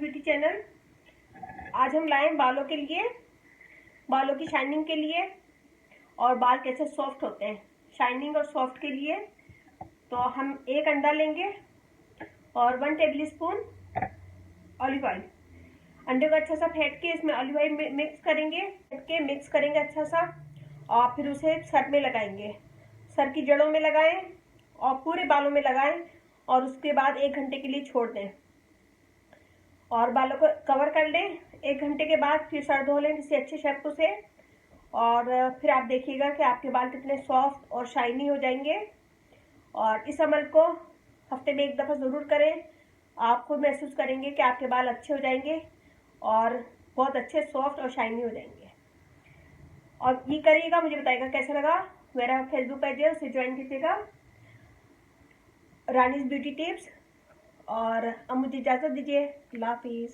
Beauty channel. आज हम लाए बालों के लिए, बालों की शाइनिंग के लिए और बाल कैसे सॉफ्ट होते हैं शाइनिंग और सॉफ्ट के लिए। तो हम एक अंडा लेंगे और 1 टेबल स्पून ऑलिव ऑयल। अंडे को अच्छा सा फेंट के इसमें ऑलिव ऑयल मिक्स करेंगे अच्छा सा, और फिर उसे सर में लगाएंगे। सर की जड़ों में लगाएं और पूरे बालों में लगाएं और उसके बाद 1 घंटे के लिए छोड़ दें और बालों को कवर कर लें। 1 घंटे के बाद फिर सर धो लें किसी अच्छे शैम्पू से, और फिर आप देखिएगा कि आपके बाल कितने सॉफ्ट और शाइनी हो जाएंगे। और इस अमल को हफ्ते में 1 दफ़ा ज़रूर करें। आप खुद महसूस करेंगे कि आपके बाल अच्छे हो जाएंगे और बहुत अच्छे सॉफ्ट और शाइनी हो जाएंगे। और ये करिएगा, मुझे बताइएगा कैसा लगा। मेरा फेसबुक पेज है, उसे ज्वाइन कीजिएगा, रानीज ब्यूटी टिप्स। और अब मुझे इजाज़त दीजिए। अल्लाह हाफिज़।